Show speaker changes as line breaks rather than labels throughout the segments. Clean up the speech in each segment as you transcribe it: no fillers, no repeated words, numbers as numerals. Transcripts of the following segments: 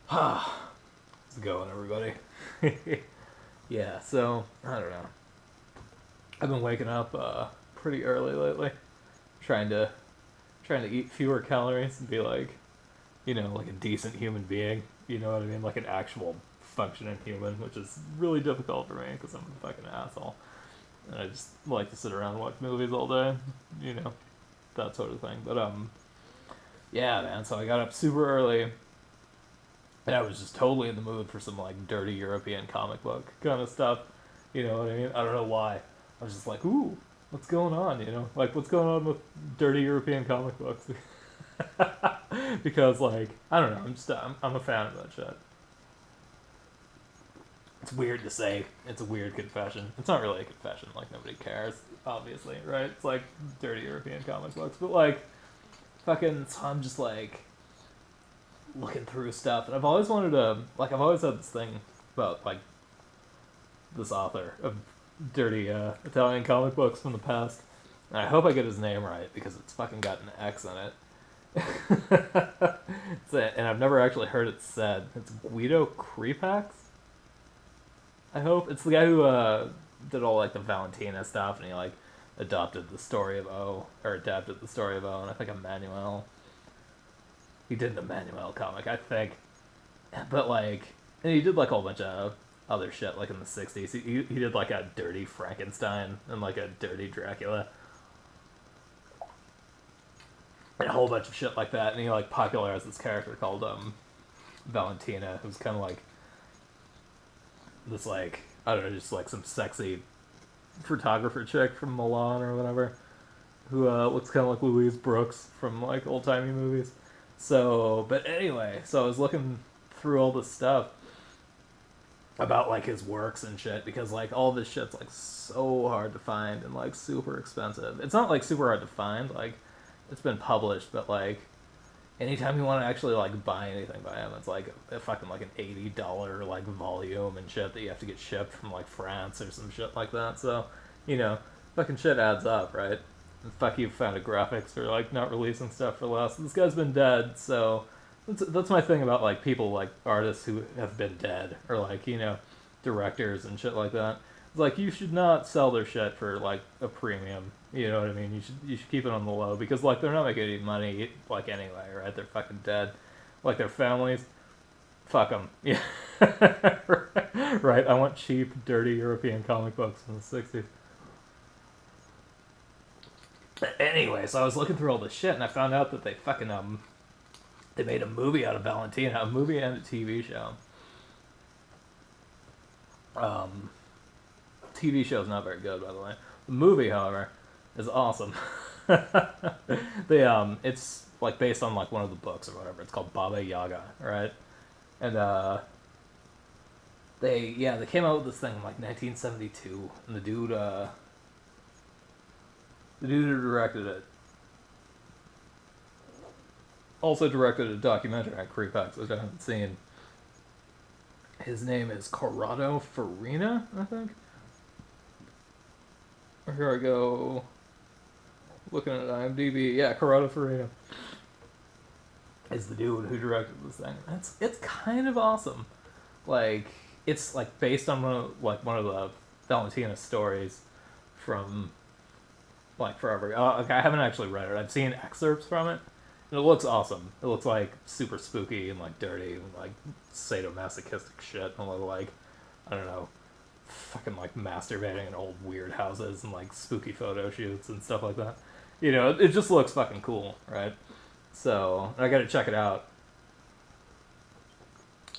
How's it going, everybody? Yeah, so, I don't know. I've been waking up pretty early lately, trying to trying to eat fewer calories and be like, like a decent human being. You know what I mean? Like an actual functioning human, which is really difficult for me because I'm a fucking asshole. And I just like to sit around and watch movies all day, you know, that sort of thing. But yeah, man. So I got up super early, and I was just totally in the mood for some like dirty European comic book kind of stuff. You know what I mean? I don't know why. I was just like, ooh, what's going on? Like what's going on with dirty European comic books? Because like I don't know, I'm a fan of that shit. It's weird to say. It's a weird confession. It's not really a confession. Like nobody cares, obviously, right? It's like dirty European comic books, but like fucking. So I'm just like looking through stuff, and I've always wanted to like I've always had this thing about like this author of dirty Italian comic books from the past. And I hope I get his name right because it's fucking got an X in it. And I've never actually heard it said. It's Guido Crepax. I hope it's the guy who did all like the Valentina stuff, and he like adopted the story of O or adapted the story of O, and I think Emmanuel. He did an Emmanuel comic, I think, but like, and he did like a whole bunch of other shit like in the '60s. He did like a dirty Frankenstein and like a dirty Dracula and a whole bunch of shit like that. And he like popularized this character called Valentina, who's kind of like this like I don't know, just like some sexy photographer chick from Milan or whatever, who looks kind of like Louise Brooks from like old timey movies. So, but anyway, so I was looking through all this stuff about like his works and shit because like all this shit's like so hard to find and like super expensive. It's not like super hard to find, like it's been published, but like anytime you want to actually like buy anything by him, it's like a fucking like an $80 like volume and shit that you have to get shipped from like France or some shit like that. So, fucking shit adds up, right? And fuck you, Fantagraphics, for like not releasing stuff for less. This guy's been dead, so that's my thing about like people like artists who have been dead or like directors and shit like that. It's like you should not sell their shit for like a premium. You know what I mean? You should keep it on the low because like they're not making any money like anyway, right? They're fucking dead. Like their families, fuck them. Yeah, right. I want cheap, dirty European comic books from the '60s. Anyway, so I was looking through all this shit and I found out that they fucking they made a movie out of Valentina, a movie and a TV show. Um, TV show's not very good, by the way. The movie, however, is awesome. It's like based on like one of the books or whatever. It's called Baba Yaga, right? And they came out with this thing in like 1972, and the dude who directed it also directed a documentary on Creepax, which I haven't seen. His name is Corrado Farina, I think. Here I go. Looking at IMDb. Yeah, Corrado Farina is the dude who directed this thing. It's kind of awesome. Like it's like based on one of the Valentina stories from like forever. Okay, I haven't actually read it. I've seen excerpts from it. And it looks awesome. It looks like super spooky and like dirty and like sadomasochistic shit and a little like I don't know, fucking like masturbating in old weird houses and like spooky photo shoots and stuff like that. It just looks fucking cool, right? So I gotta check it out.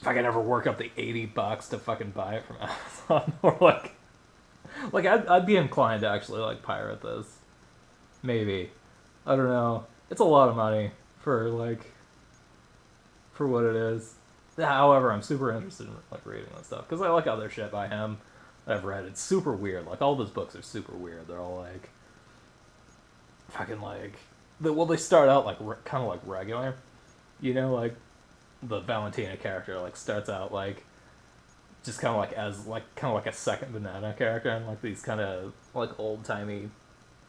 If I can ever work up the $80 to fucking buy it from Amazon, or like I'd be inclined to actually like pirate this. Maybe. I don't know. It's a lot of money for like for what it is. However, I'm super interested in like reading this stuff because I like other shit by him that I've read. It's super weird. Like all of his books are super weird. They're all like fucking like they start out like kind of like regular, like the Valentina character like starts out like just kind of like as like kind of like a second banana character and like these kind of like old timey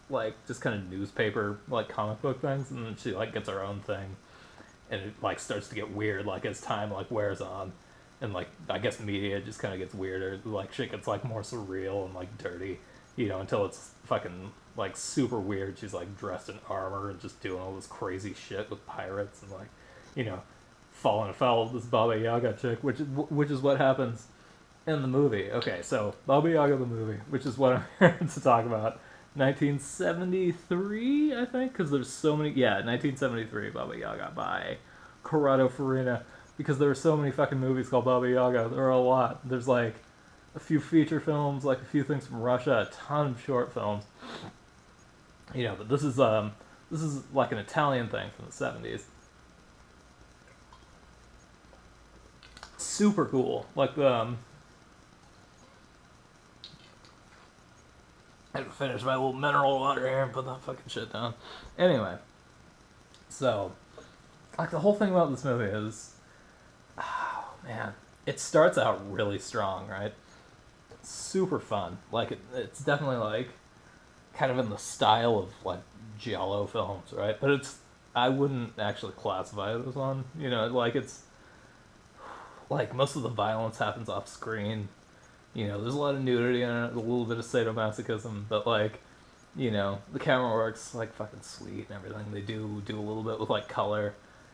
like just kind of newspaper like comic book things, and then she like gets her own thing, and it like starts to get weird like as time like wears on, and like I guess media just kind of gets weirder. Like shit gets like more surreal and like dirty, until it's fucking like super weird. She's like dressed in armor and just doing all this crazy shit with pirates and like, falling afoul of this Baba Yaga chick, which is what happens in the movie. Okay, so Baba Yaga the movie, which is what I'm here to talk about. 1973, I think, because there's so many. Yeah, 1973, Baba Yaga by Corrado Farina. Because there are so many fucking movies called Baba Yaga. There are a lot. There's like a few feature films, like a few things from Russia, a ton of short films. But this is like an Italian thing from the 70s. Super cool. Like I had to finish my little mineral water here and put that fucking shit down. Anyway, so like the whole thing about this movie is, oh man, it starts out really strong, right? Super fun. Like it's definitely like kind of in the style of like giallo films, right? But I wouldn't actually classify it as one. Like it's like most of the violence happens off screen. There's a lot of nudity in it, a little bit of sadomasochism, but like, the camera work's like fucking sweet and everything. They do a little bit with like color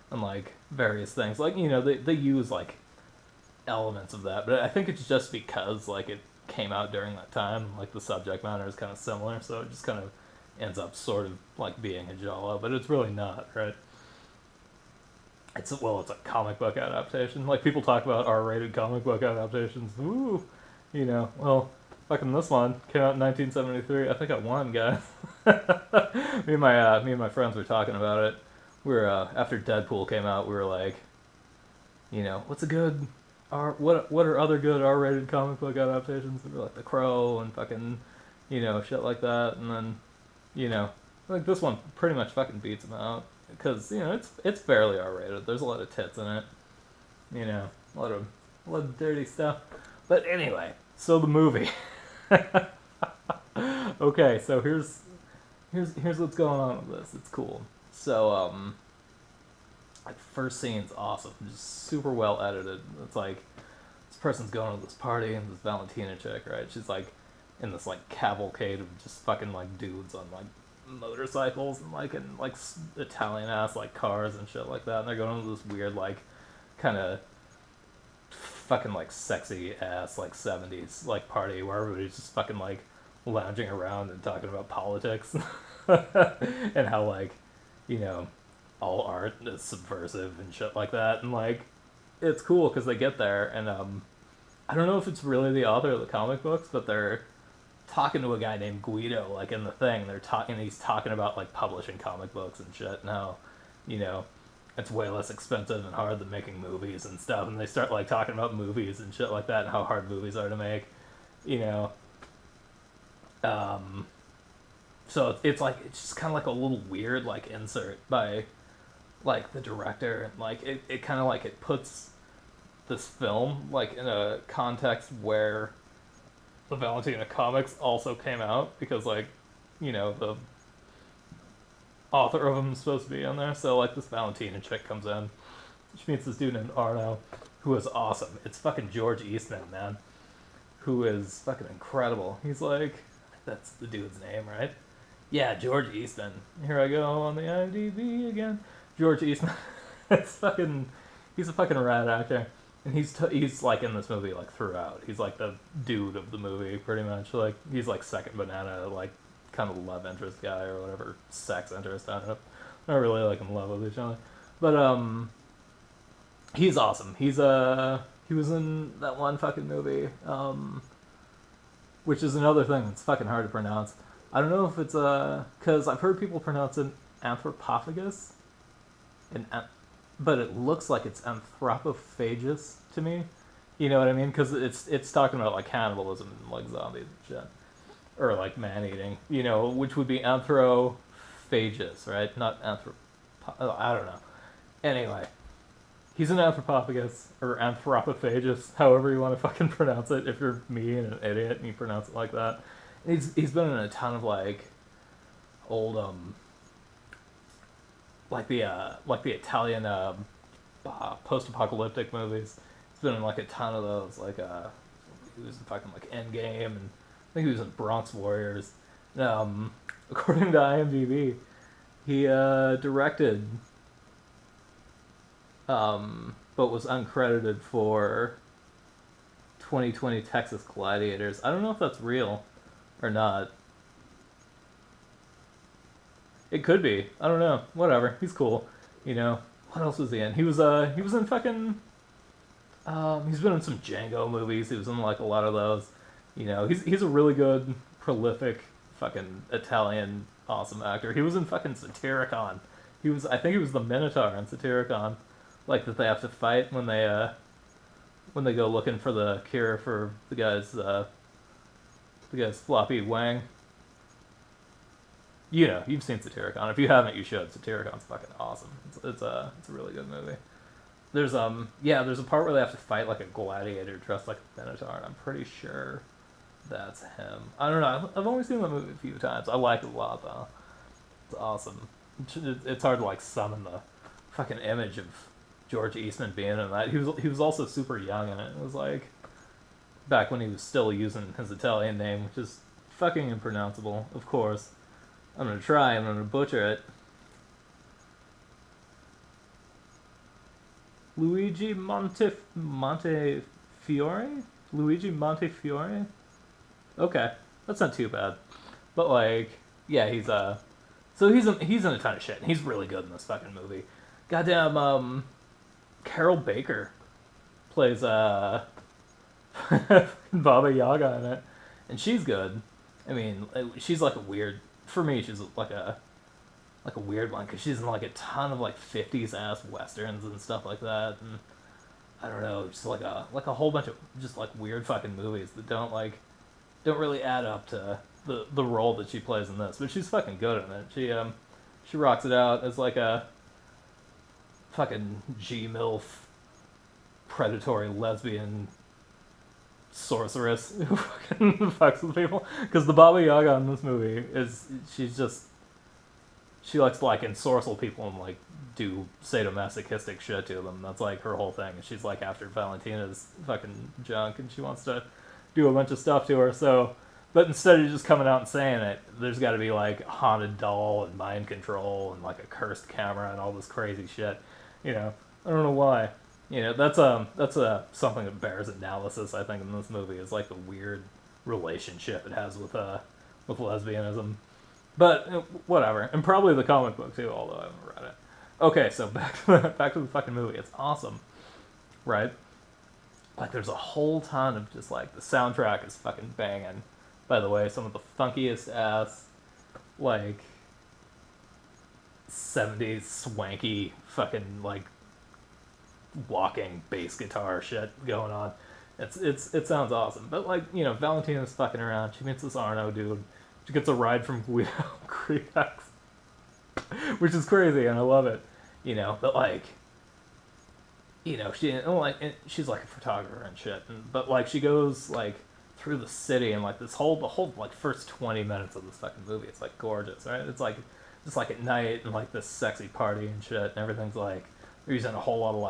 and like various things. Like, they use like elements of that, but I think it's just because like it came out during that time, like the subject matter is kind of similar, so it just kind of ends up sort of like being a giallo, but it's really not, right? It's a comic book adaptation. Like people talk about R-rated comic book adaptations. Ooh. Well, fucking this one came out in 1973. I think I won, guys. me and my friends were talking about it. We were after Deadpool came out. We were like, what's a good what are other good R-rated comic book adaptations? We were like The Crow and fucking, shit like that. And then, like this one pretty much fucking beats them out because it's fairly R-rated. There's a lot of tits in it. A lot of dirty stuff. But anyway. So the movie. Okay, so here's what's going on with this. It's cool. So like first scene's awesome, just super well edited. It's like this person's going to this party and this Valentina chick, right? She's like in this like cavalcade of just fucking like dudes on like motorcycles and like in like Italian ass like cars and shit like that, and they're going to this weird like kind of fucking like sexy ass like 70s like party where everybody's just fucking like lounging around and talking about politics and how like all art is subversive and shit like that, and like it's cool because they get there and I don't know if it's really the author of the comic books, but they're talking to a guy named Guido like in the thing. He's talking about like publishing comic books and shit and how it's way less expensive and hard than making movies and stuff, and they start like talking about movies and shit like that and how hard movies are to make, so it's just kind of like a little weird like insert by like the director, and like it kind of like it puts this film like in a context where the Valentina comics also came out, because like the author of them is supposed to be in there. So like this Valentina chick comes in, she meets this dude named Arno, who is awesome. It's fucking George Eastman, man, who is fucking incredible. He's like, that's the dude's name, right? Yeah, George Eastman. Here I go on the IMDb again. George Eastman. He's a fucking rad actor, and he's like in this movie like throughout. He's like the dude of the movie pretty much. Like he's like second banana, like kind of love interest guy or whatever, sex interest, I don't know. Not really like in love with each other, but he's awesome. He was in that one fucking movie, which is another thing that's fucking hard to pronounce. I don't know if it's because I've heard people pronounce it anthropophagus, but it looks like it's anthropophagus to me. You know what I mean? Because it's talking about like cannibalism and like zombies and shit. Or like man-eating, which would be anthropophagus, right? Not I don't know. Anyway, he's an anthropophagus, or anthropophagus, however you want to fucking pronounce it, if you're me and an idiot and you pronounce it like that. And he's been in a ton of like old like the Italian post-apocalyptic movies. He's been in like a ton of those. Like he was in fucking like Endgame, and I think he was in Bronx Warriors. According to IMDb, he directed, but was uncredited for 2020 Texas Gladiators. I don't know if that's real or not. It could be. I don't know. Whatever. He's cool. You know. What else was he in? He was in fucking. He's been in some Django movies. He was in like a lot of those. You know. He's a really good, prolific, fucking Italian awesome actor. He was in fucking Satyricon. I think he was the Minotaur in Satyricon, like that they have to fight when they go looking for the cure for the guy's floppy wang. You know, you've seen Satyricon. If you haven't, you should. Satyricon's fucking awesome. It's a really good movie. There's there's a part where they have to fight like a gladiator dressed like a Minotaur, and I'm pretty sure that's him. I don't know. I've only seen the movie a few times. I like it a lot though. It's awesome. It's hard to like summon the fucking image of George Eastman being in that. He was also super young in it. It was like back when he was still using his Italian name, which is fucking impronounceable, of course. I'm gonna try. I'm gonna butcher it. Luigi Montefiore? Luigi Montefiore? Okay, that's not too bad. But like, yeah, he's in a ton of shit. And he's really good in this fucking movie. Goddamn, Carol Baker plays Baba Yaga in it, and she's good. I mean, she's like a weird. For me, she's like a weird one because she's in like a ton of like 50s ass westerns and stuff like that, and I don't know, just like a whole bunch of just like weird fucking movies that don't really add up to the role that she plays in this. But she's fucking good in it. She rocks it out as like a fucking G-MILF predatory lesbian sorceress who fucking fucks with people. Because the Baba Yaga in this movie she likes to like ensorcel people and like do sadomasochistic shit to them. That's like her whole thing. She's like after Valentina's fucking junk, and she wants to do a bunch of stuff to her. So, but instead of just coming out and saying it, there's got to be like a haunted doll and mind control and like a cursed camera and all this crazy shit. You know, I don't know why. You know, that's something that bears analysis, I think, in this movie, is like the weird relationship it has with lesbianism. But whatever, and probably the comic book too, although I haven't read it. Okay, so back to the fucking movie. It's awesome, right? Like, there's a whole ton of just like the soundtrack is fucking banging. By the way, some of the funkiest ass like 70s swanky fucking like walking bass guitar shit going on. It sounds awesome. But like, you know, Valentina's fucking around. She meets this Arno dude. She gets a ride from Guido Creax, which is crazy, and I love it. You know, but like, you know, she's like a photographer and shit. But like, she goes like through the city, and like the whole like first 20 minutes of this fucking movie, it's like gorgeous, right? It's like just like at night and like this sexy party and shit, and everything's like they're using a whole lot of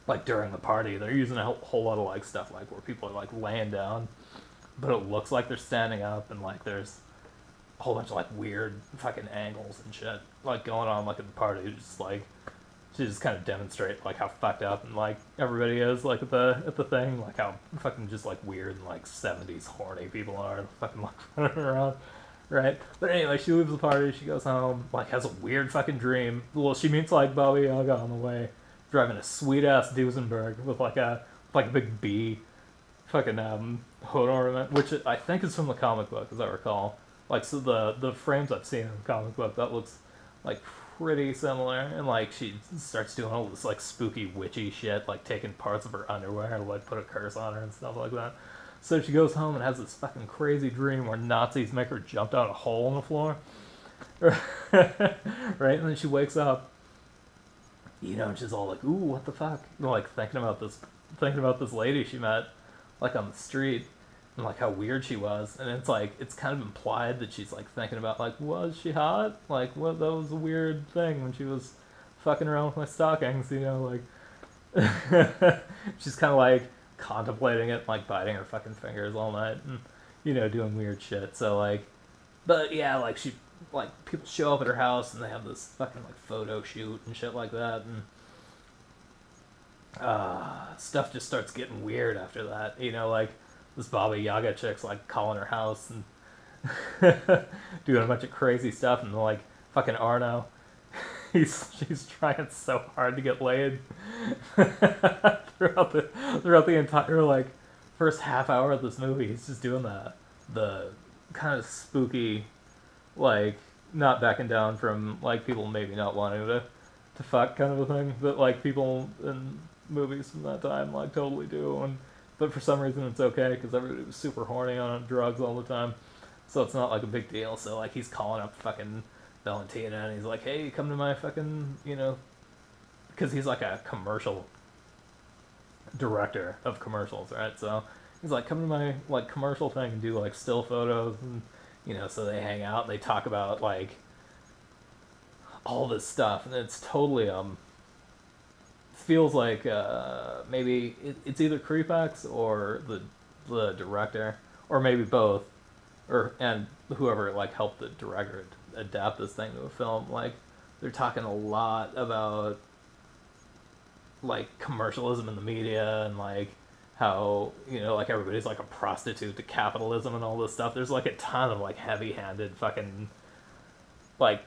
like during the party, they're using a whole lot of like stuff like where people are like laying down, but it looks like they're standing up, and like there's a whole bunch of like weird fucking angles and shit like going on like at the party. Just like to just kind of demonstrate like how fucked up and like everybody is like at the thing, like how fucking just like weird and like 70s horny people are fucking like running around, right? But anyway, she leaves the party, she goes home, like has a weird fucking dream. Well, she meets like Baba Yaga on the way, driving a sweet ass Duesenberg with like a big bee fucking hood ornament, which I think is from the comic book, as I recall. Like, so the frames I've seen in the comic book, that looks like pretty similar. And like she starts doing all this like spooky witchy shit, like taking parts of her underwear and like put a curse on her and stuff like that. So she goes home and has this fucking crazy dream where Nazis make her jump down a hole in the floor. Right? And then she wakes up, you know, and she's all like, ooh, what the fuck? You know, like thinking about this lady she met like on the street. and like how weird she was, and it's like it's kind of implied that she's like thinking about like, was she hot? Like, what, that was a weird thing when she was fucking around with my stockings, you know, like she's kind of like contemplating it, like biting her fucking fingers all night, and you know, doing weird shit. So like, but yeah, like she, like people show up at her house and they have this fucking like photo shoot and shit like that, and stuff just starts getting weird after that. You know, like this Baba Yaga chick's like calling her house and doing a bunch of crazy stuff, and like fucking Arno, she's trying so hard to get laid throughout the entire like first half hour of this movie. He's just doing the kind of spooky, like not backing down from like people maybe not wanting to fuck kind of a thing that like people in movies from that time like totally do, and but for some reason it's okay because everybody was super horny on drugs all the time, so it's not like a big deal. So like he's calling up fucking Valentina and he's like, hey, come to my fucking, you know, because he's like a commercial director of commercials, right? So he's like, come to my like commercial thing and do like still photos, and you know, so they hang out and they talk about like all this stuff, and it's totally feels like maybe it's either Creepax or the director, or maybe both, or and whoever like helped the director adapt this thing to a film. Like they're talking a lot about like commercialism in the media, and like how, you know, like everybody's like a prostitute to capitalism and all this stuff. There's like a ton of like heavy-handed fucking like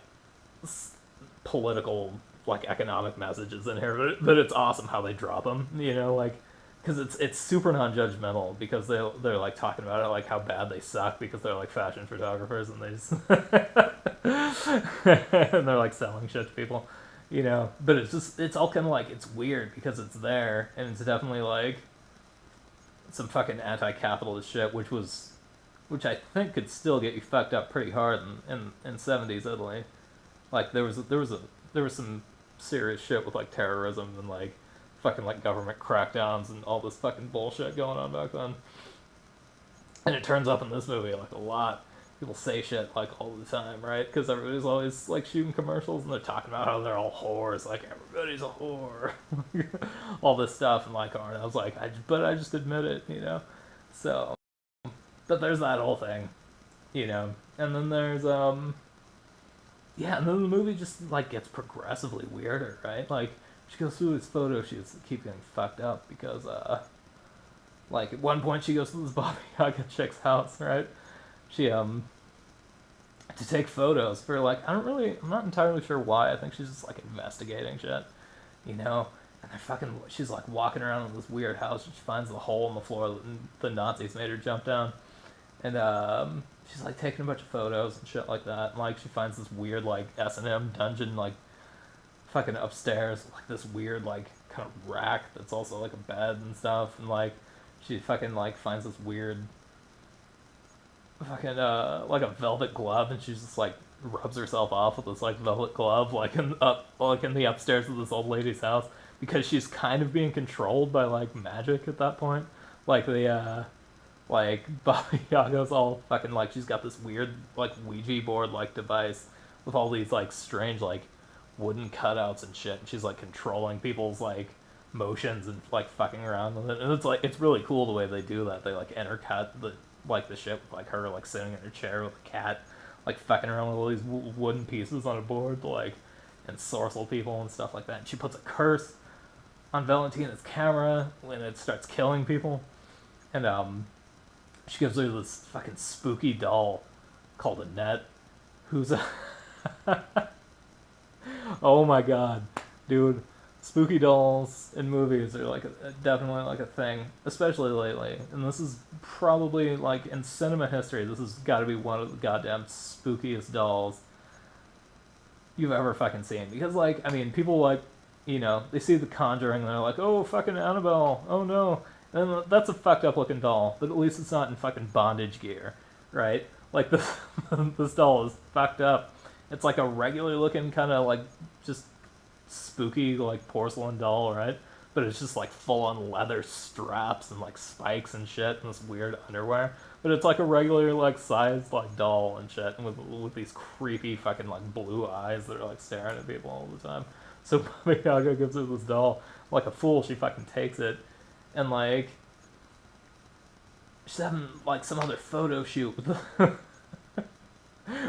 political like economic messages in here, but it's awesome how they drop them, you know, like because it's super non-judgmental, because they're like talking about it like how bad they suck because they're like fashion photographers and they just and they're like selling shit to people, you know. But it's just, it's all kind of like, it's weird because it's there, and it's definitely like some fucking anti-capitalist shit, which I think could still get you fucked up pretty hard in 70s Italy. Like there was some serious shit with like terrorism and like fucking like government crackdowns and all this fucking bullshit going on back then. And it turns up in this movie like a lot. People say shit like all the time, right? Because everybody's always like shooting commercials and they're talking about how they're all whores, like everybody's a whore, all this stuff. And like Arnold's like, but I just admit it, you know. So, but there's that whole thing, you know. And then there's yeah, and then the movie just like gets progressively weirder, right? Like she goes through this photo shoots that keep getting fucked up because like at one point she goes to this Baba Yaga chick's house, right? She to take photos for like, I'm not entirely sure why. I think she's just like investigating shit, you know. And she's like walking around in this weird house and she finds the hole in the floor that the Nazis made her jump down, and she's like taking a bunch of photos and shit like that. And like she finds this weird like S&M dungeon like fucking upstairs, like this weird like kind of rack that's also like a bed and stuff. And like she fucking like finds this weird fucking like a velvet glove, and she's just like rubs herself off with this like velvet glove like in the upstairs of this old lady's house, because she's kind of being controlled by like magic at that point. Like the like Baba Yaga's all fucking like, she's got this weird like Ouija board like device with all these like strange like wooden cutouts and shit, and she's like controlling people's like motions and like fucking around with it. And it's like, it's really cool the way they do that. They like intercut the shit with like her like sitting in her chair with a cat like fucking around with all these wooden pieces on a board to like ensorcel people and stuff like that. And she puts a curse on Valentina's camera when it starts killing people, and she gives her this fucking spooky doll called Annette, who's a oh my god, dude. Spooky dolls in movies are like definitely like a thing, especially lately. And this is probably like in cinema history, this has got to be one of the goddamn spookiest dolls you've ever fucking seen. Because like, I mean, people like, you know, they see The Conjuring and they're like, oh fucking Annabelle, oh no. And that's a fucked up looking doll, but at least it's not in fucking bondage gear, right? Like this doll is fucked up. It's like a regular looking kind of like just spooky like porcelain doll, right? but it's just like full on leather straps and like spikes and shit and this weird underwear. But it's like a regular like sized like doll and shit, and with these creepy fucking like blue eyes that are like staring at people all the time. So Baba Yaga gives her this doll. Like a fool, she fucking takes it, and like she's having like some other photo shoot with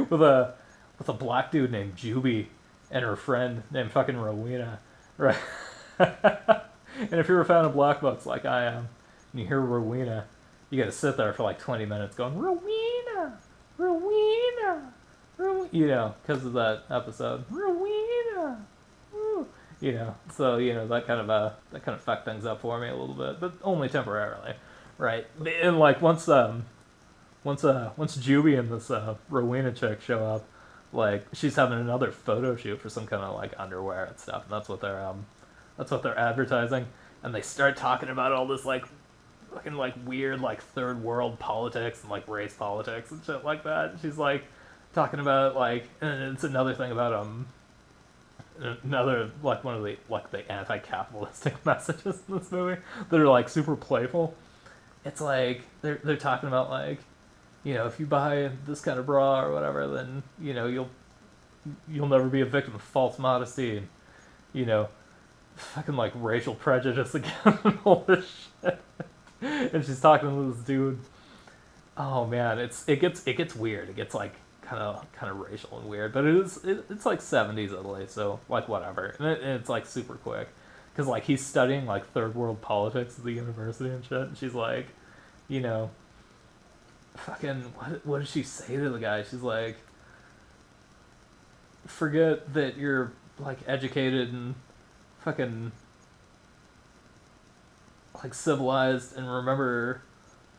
with a with a black dude named Juby and her friend named fucking Rowena, right? And if you're a fan of black books like I am, and you hear Rowena, you gotta sit there for like 20 minutes going, Rowena, Rowena, Rowena, you know, because of that episode, Rowena, woo. You know, so you know that kind of fucked things up for me a little bit, but only temporarily, right? And like once Juby and this Rowena chick show up, like she's having another photo shoot for some kind of like underwear and stuff, and that's what they're advertising, and they start talking about all this like fucking like weird like third world politics and like race politics and shit like that. And she's like talking about like, and it's another thing about another like one of the anti-capitalistic messages in this movie that are like super playful. It's like they're talking about like, you know, if you buy this kind of bra or whatever, then you know you'll never be a victim of false modesty and, you know, fucking like racial prejudice again and all this shit. And she's talking to this dude. Oh man, it gets weird. It gets like kind of racial and weird, but it's like 70s Italy, so like whatever. And it's like super quick, because like he's studying like third world politics at the university and shit. And she's like, you know, fucking what did she say to the guy? She's like, forget that you're like educated and fucking like civilized, and remember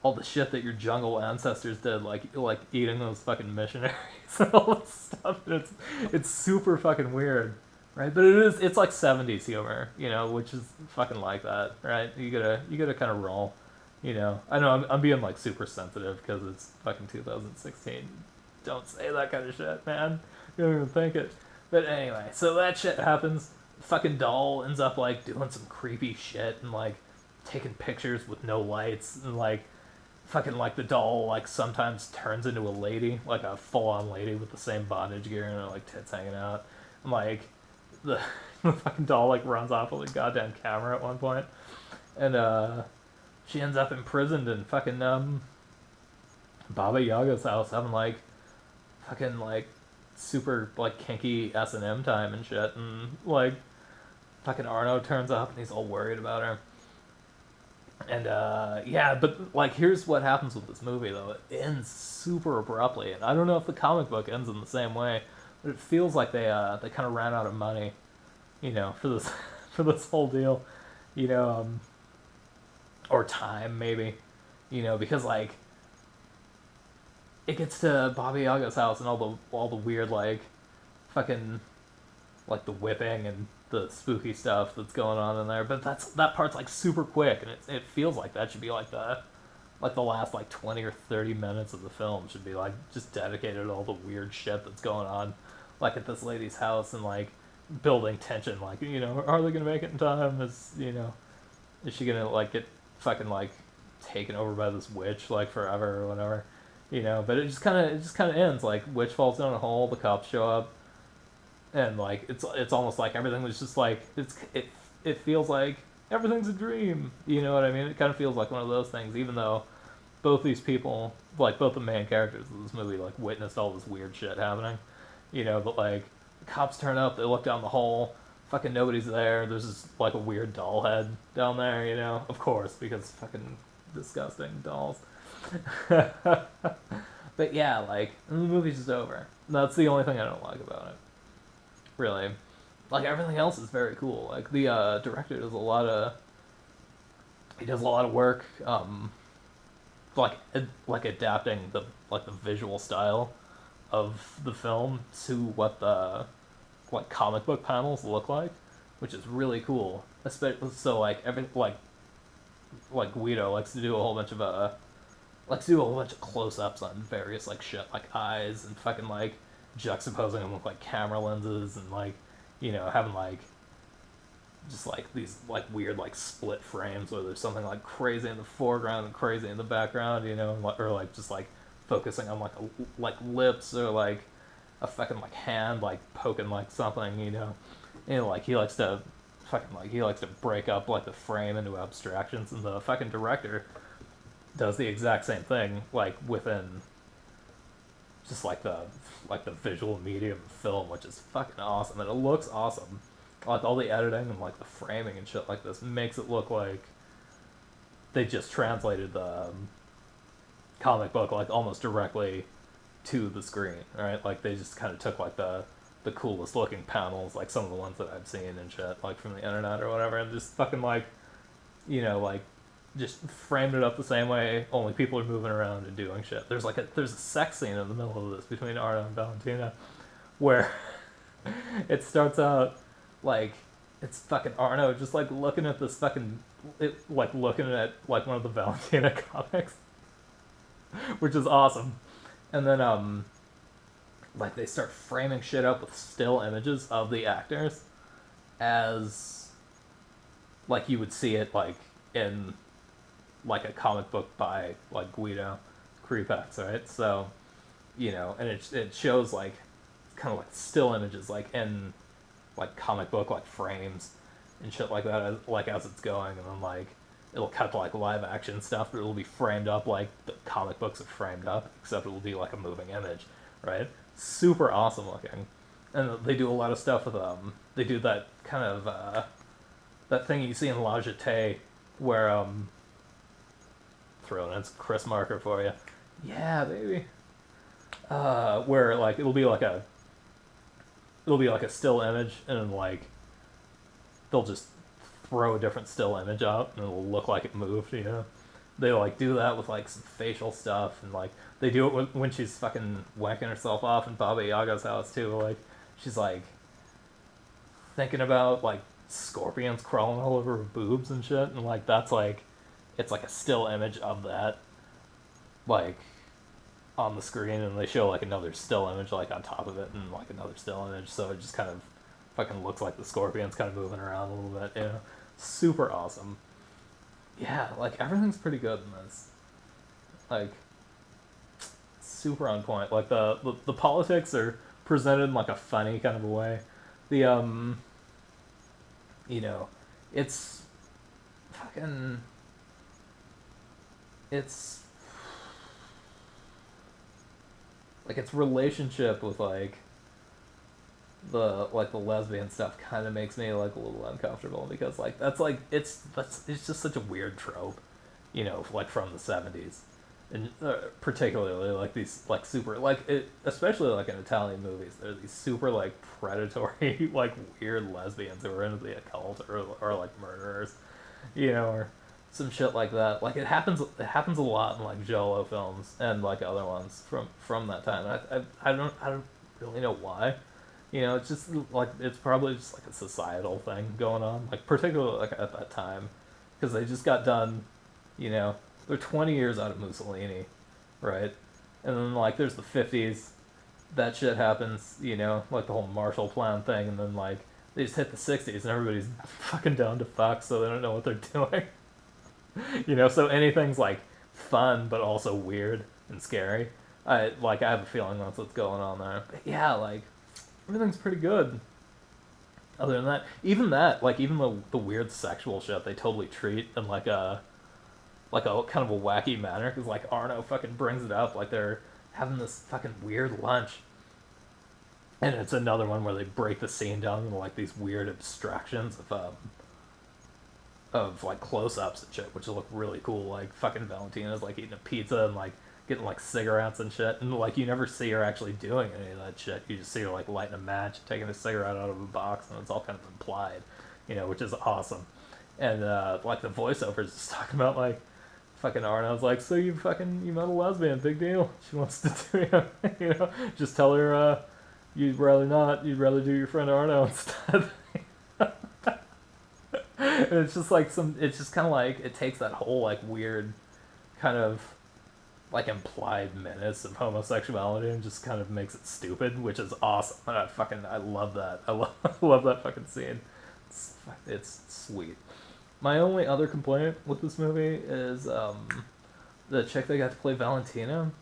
all the shit that your jungle ancestors did, like eating those fucking missionaries and all this stuff. And it's super fucking weird, right? But it's like 70s humor, you know, which is fucking like that, right? You gotta kind of roll, you know. I know I'm being like super sensitive because it's fucking 2016. Don't say that kind of shit, man. You don't even think it. But anyway, so that shit happens. Fucking doll ends up like doing some creepy shit and like taking pictures with no lights, and like fucking like the doll like sometimes turns into a lady, like a full-on lady with the same bondage gear and her like tits hanging out, and like the fucking doll like runs off with a goddamn camera at one point, and she ends up imprisoned in fucking Baba Yaga's house, having like fucking like super like kinky S&M time and shit, and like fucking Arno turns up and he's all worried about her. And yeah, but like here's what happens with this movie though. It ends super abruptly, and I don't know if the comic book ends in the same way, but it feels like they kind of ran out of money, you know, for this for this whole deal, you know, or time maybe, you know, because like it gets to Baba Yaga's house and all the weird like fucking like the whipping and the spooky stuff that's going on in there, but that part's like super quick, and it feels like that should be like the last like 20 or 30 minutes of the film should be like just dedicated to all the weird shit that's going on like at this lady's house, and like building tension, like, you know, are they gonna make it in time? Is, you know, is she gonna like get fucking like taken over by this witch like forever or whatever, you know? But it just kind of ends like witch falls down a hole, the cops show up, and like it's almost like everything was just like it feels like everything's a dream, you know what I mean? It kind of feels like one of those things, even though both these people, like both the main characters of this movie, like witnessed all this weird shit happening, you know. But like the cops turn up, they look down the hole, fucking nobody's there. There's just like a weird doll head down there, you know, of course, because fucking disgusting dolls. But yeah, like, and the movie's just over. That's the only thing I don't like about it, really. Like everything else is very cool. Like the director does a lot of work, like adapting the visual style of the film to what the like comic book panels look like, which is really cool. Especially so like Guido likes to do a whole bunch of close-ups on various like shit, like eyes, and fucking like juxtaposing them with like camera lenses, and like, you know, having like just like these like weird like split frames where there's something like crazy in the foreground and crazy in the background, you know, or like just like focusing on like lips or like a fucking like hand like poking like something, you know, and like he likes to break up like the frame into abstractions, and the fucking director does the exact same thing like within just like the visual medium of film, which is fucking awesome, and it looks awesome. Like all the editing and like the framing and shit like this makes it look like they just translated the comic book like almost directly to the screen, right? Like they just kind of took like the coolest looking panels, like some of the ones that I've seen and shit, like from the internet or whatever, and just fucking like, you know, like just framed it up the same way. Only people are moving around and doing shit. There's a sex scene in the middle of this between Arno and Valentina, where it starts out like it's fucking Arno just like looking at this fucking looking at like one of the Valentina comics, which is awesome, and then like they start framing shit up with still images of the actors as like you would see it like in like a comic book by like Guido Creepax, right? So, you know, and it shows like kind of like still images like in like comic book like frames and shit like that as it's going, and then like it'll cut to like live action stuff, but it'll be framed up like the comic books are framed up, except it'll be like a moving image, right? Super awesome looking. And they do a lot of stuff with they do that kind of that thing you see in La Jetée where throwing in some Chris marker for you. Yeah, baby. Where like it'll be like a still image, and then like they'll just throw a different still image up and it'll look like it moved, you know. They like do that with like some facial stuff, and like they do it when she's fucking whacking herself off in Baba Yaga's house too. Like she's like thinking about like scorpions crawling all over her boobs and shit, and like that's like it's like a still image of that like on the screen, and they show like another still image like on top of it and like another still image, so it just kind of fucking looks like the scorpion's kind of moving around a little bit, you know. Super awesome. Yeah, like everything's pretty good in this. Like super on point. Like the politics are presented in like a funny kind of a way. The you know, it's fucking it's like its relationship with like the lesbian stuff kind of makes me like a little uncomfortable, because like that's it's just such a weird trope, you know, like from the 70s, and particularly like these like super like it, especially like in Italian movies, there's these super like predatory like weird lesbians who are into the occult or like murderers, you know, or some shit like that. Like it happens a lot in like Giallo films and like other ones from that time. I don't really know why. You know, it's just like it's probably just like a societal thing going on, like particularly like at that time, because they just got done, you know, they're 20 years out of Mussolini, right? And then like there's the 50s, that shit happens, you know, like the whole Marshall Plan thing, and then like they just hit the 60s and everybody's fucking down to fuck, so they don't know what they're doing. You know, so anything's like fun but also weird and scary. I have a feeling that's what's going on there. But yeah, like everything's pretty good. Other than that, even the weird sexual shit they totally treat in like a kind of a wacky manner, because like Arno fucking brings it up like they're having this fucking weird lunch, and it's another one where they break the scene down into like these weird abstractions of like close-ups and shit, which look really cool. Like fucking Valentina's like eating a pizza and like getting like cigarettes and shit, and like you never see her actually doing any of that shit. You just see her like lighting a match, taking a cigarette out of a box, and it's all kind of implied, you know, which is awesome. And like the voiceovers just talking about like fucking Arno's like, so you met a lesbian, big deal. She wants to do you know, just tell her you'd rather do your friend Arno instead. And it's just like it's just kind of like it takes that whole like weird kind of like implied menace of homosexuality and just kind of makes it stupid, which is awesome. And I love that. I love that fucking scene. It's sweet. My only other complaint with this movie is the chick that got to play Valentina,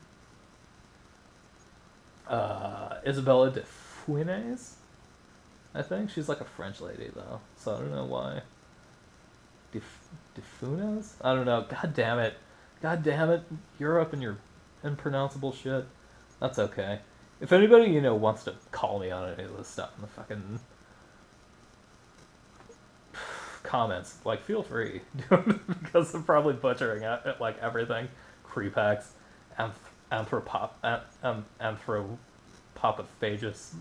Isabella de Funes. I think she's like a French lady though, so I don't know why. De Funes? I don't know. God damn it. God damn it. Europe and your impronounceable shit. That's okay. If anybody, wants to call me on any of this stuff in the fucking comments, like, feel free. Because I'm probably butchering it, like, everything. Creepax, anthropophagus,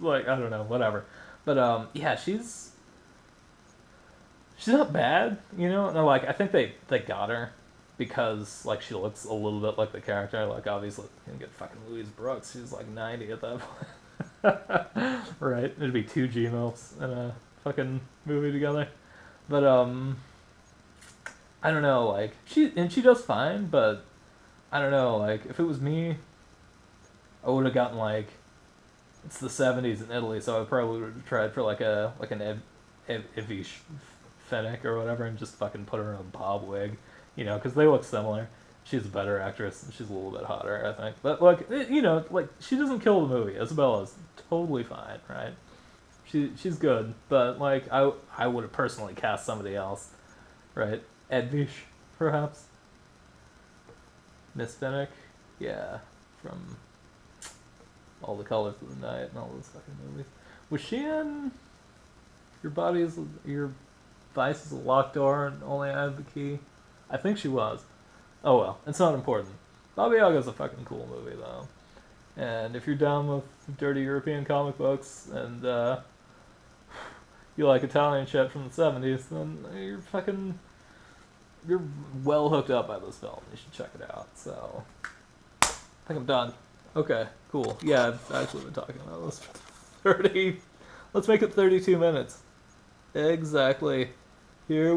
like, I don't know, whatever. But, yeah, she's not bad, and, like, I think they got her because, like, she looks a little bit like the character. Like, obviously, you can get fucking Louise Brooks. She's, like, 90 at that point. Right? It'd be two G-MILFs in a fucking movie together. But, I don't know, like, she does fine, but, I don't know, like, if it was me, I would have gotten, like, it's the 70s in Italy, so I probably would have tried for, like, an Evie Fennec or whatever, and just fucking put her in a bob wig, because they look similar. She's a better actress, and she's a little bit hotter, I think. But, like, like, she doesn't kill the movie. Isabella's totally fine, right? She's good, but, like, I would have personally cast somebody else, right? Edvish, perhaps? Miss Fennec? Yeah, from All the Colors of the Night and all those fucking movies. Was she in Your Vice is a Locked Door and Only I Have the Key? I think she was. Oh well, it's not important. Baba Yaga's a fucking cool movie, though. And if you're down with dirty European comic books and you like Italian shit from the 70s, then you're well hooked up by this film. You should check it out. So, I think I'm done. Okay, cool. Yeah, I've actually been talking about this for 30. Let's make it 32 minutes. Exactly. Here we